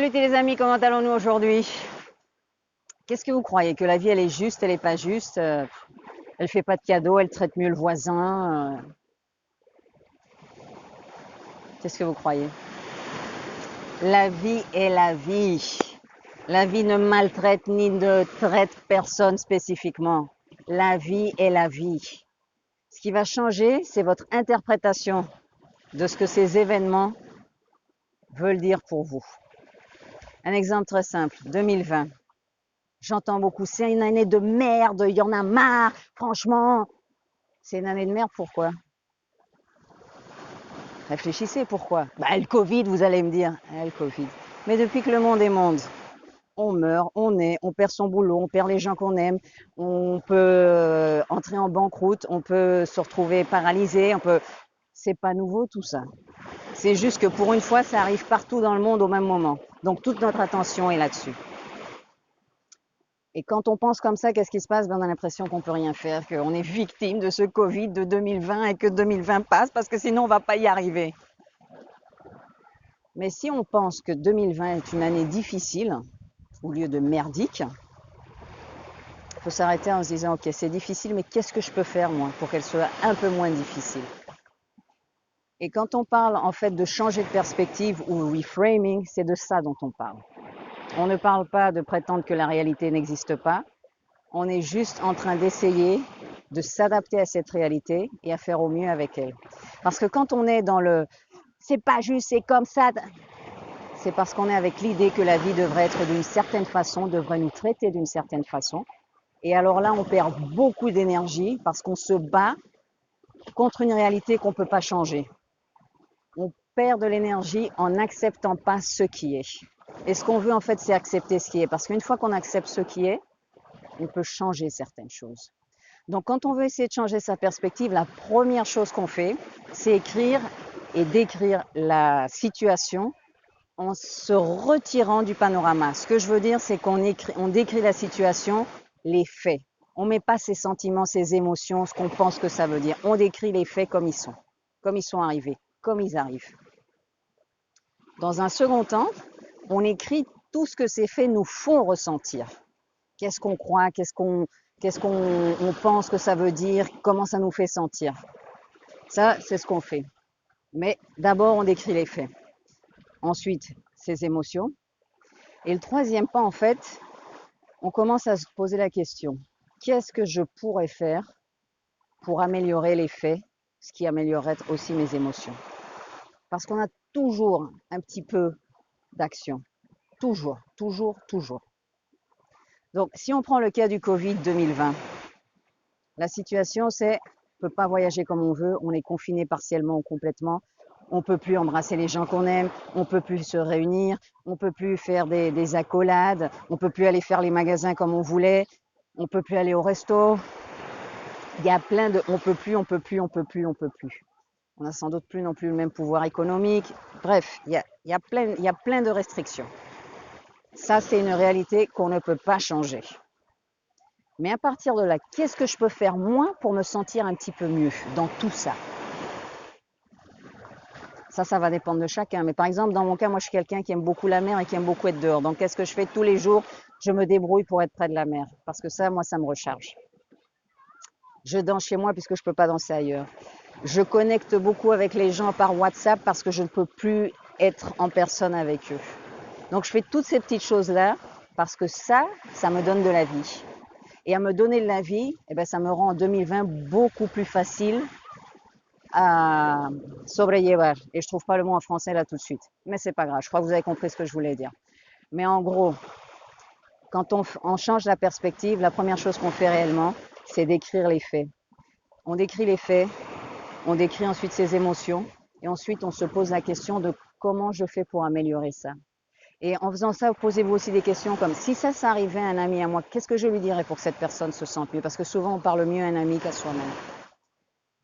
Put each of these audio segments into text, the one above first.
Salut les amis, comment allons-nous aujourd'hui? Qu'est-ce que vous croyez? Que la vie elle est juste, elle est pas juste? Elle fait pas de cadeaux, elle traite mieux le voisin? Qu'est-ce que vous croyez? La vie est la vie. La vie ne maltraite ni ne traite personne spécifiquement. La vie est la vie. Ce qui va changer, c'est votre interprétation de ce que ces événements veulent dire pour vous. Un exemple très simple, 2020. J'entends beaucoup, c'est une année de merde, il y en a marre, franchement. C'est une année de merde, pourquoi? Réfléchissez, pourquoi? Le Covid, vous allez me dire. Le Covid. Mais depuis que le monde est monde, on meurt, on naît, on perd son boulot, on perd les gens qu'on aime, on peut entrer en banqueroute, on peut se retrouver paralysé, C'est pas nouveau tout ça. C'est juste que pour une fois, ça arrive partout dans le monde au même moment. Donc toute notre attention est là-dessus. Et quand on pense comme ça, qu'est-ce qui se passe? On a l'impression qu'on peut rien faire, qu'on est victime de ce Covid de 2020 et que 2020 passe parce que sinon on va pas y arriver. Mais si on pense que 2020 est une année difficile, au lieu de merdique, il faut s'arrêter en se disant, ok, c'est difficile, mais qu'est-ce que je peux faire moi pour qu'elle soit un peu moins difficile? Et quand on parle en fait de changer de perspective ou reframing, c'est de ça dont on parle. On ne parle pas de prétendre que la réalité n'existe pas. On est juste en train d'essayer de s'adapter à cette réalité et à faire au mieux avec elle. Parce que quand on est dans le c'est pas juste, c'est comme ça, c'est parce qu'on est avec l'idée que la vie devrait être d'une certaine façon, devrait nous traiter d'une certaine façon. Et alors là, on perd beaucoup d'énergie parce qu'on se bat contre une réalité qu'on ne peut pas changer. On perd de l'énergie en n'acceptant pas ce qui est. Et ce qu'on veut en fait, c'est accepter ce qui est. Parce qu'une fois qu'on accepte ce qui est, on peut changer certaines choses. Donc quand on veut essayer de changer sa perspective, la première chose qu'on fait, c'est écrire et décrire la situation en se retirant du panorama. Ce que je veux dire, c'est on décrit la situation, les faits. On ne met pas ses sentiments, ses émotions, ce qu'on pense que ça veut dire. On décrit les faits comme ils sont arrivés, comme ils arrivent. Dans un second temps, on écrit tout ce que ces faits nous font ressentir. Qu'est-ce qu'on croit, qu'est-ce qu'on pense que ça veut dire, comment ça nous fait sentir. Ça, c'est ce qu'on fait. Mais d'abord, on décrit les faits. Ensuite, ses émotions. Et le troisième pas, en fait, on commence à se poser la question, qu'est-ce que je pourrais faire pour améliorer les faits, ce qui améliorerait aussi mes émotions? Parce qu'on a toujours un petit peu d'action. Toujours, toujours, toujours. Donc, si on prend le cas du Covid 2020, la situation, c'est on ne peut pas voyager comme on veut, on est confiné partiellement ou complètement, on ne peut plus embrasser les gens qu'on aime, on ne peut plus se réunir, on ne peut plus faire des accolades, on ne peut plus aller faire les magasins comme on voulait, on ne peut plus aller au resto. Il y a plein de on peut plus, on peut plus, on peut plus, on peut plus. On n'a sans doute plus non plus le même pouvoir économique. Bref, il y a plein de restrictions. Ça, c'est une réalité qu'on ne peut pas changer. Mais à partir de là, qu'est-ce que je peux faire moi pour me sentir un petit peu mieux dans tout ça? Ça va dépendre de chacun. Mais par exemple, dans mon cas, moi, je suis quelqu'un qui aime beaucoup la mer et qui aime beaucoup être dehors. Donc, qu'est-ce que je fais tous les jours? Je me débrouille pour être près de la mer. Parce que ça, moi, ça me recharge. Je danse chez moi puisque je ne peux pas danser ailleurs. Je connecte beaucoup avec les gens par WhatsApp parce que je ne peux plus être en personne avec eux. Donc, je fais toutes ces petites choses-là parce que ça me donne de la vie. Et à me donner de la vie, ça me rend en 2020 beaucoup plus facile à sobrellevar. Et je trouve pas le mot en français là tout de suite. Mais c'est pas grave, je crois que vous avez compris ce que je voulais dire. Mais en gros, quand on change la perspective, la première chose qu'on fait réellement, c'est d'écrire les faits. On décrit les faits, on décrit ensuite ses émotions, et ensuite on se pose la question de comment je fais pour améliorer ça. Et en faisant ça, posez-vous aussi des questions comme si ça arrivait à un ami à moi, qu'est-ce que je lui dirais pour que cette personne se sente mieux? Parce que souvent on parle mieux à un ami qu'à soi-même.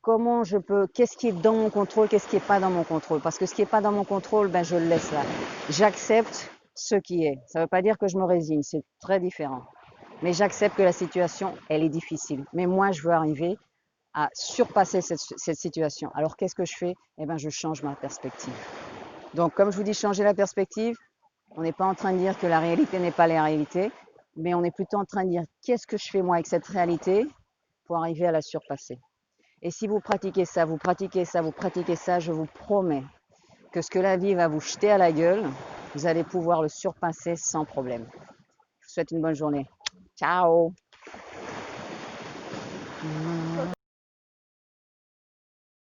Comment je peux, qu'est-ce qui est dans mon contrôle, qu'est-ce qui n'est pas dans mon contrôle? Parce que ce qui n'est pas dans mon contrôle, je le laisse là. J'accepte ce qui est. Ça ne veut pas dire que je me résigne, c'est très différent. Mais j'accepte que la situation, elle est difficile. Mais moi, je veux arriver à surpasser cette situation. Alors, qu'est-ce que je fais? Je change ma perspective. Donc, comme je vous dis, changer la perspective, On n'est pas en train de dire que la réalité n'est pas la réalité, mais on est plutôt en train de dire qu'est-ce que je fais moi avec cette réalité pour arriver à la surpasser. Et si vous pratiquez ça, vous pratiquez ça, vous pratiquez ça, je vous promets que ce que la vie va vous jeter à la gueule, vous allez pouvoir le surpasser sans problème. Je vous souhaite une bonne journée. Ciao!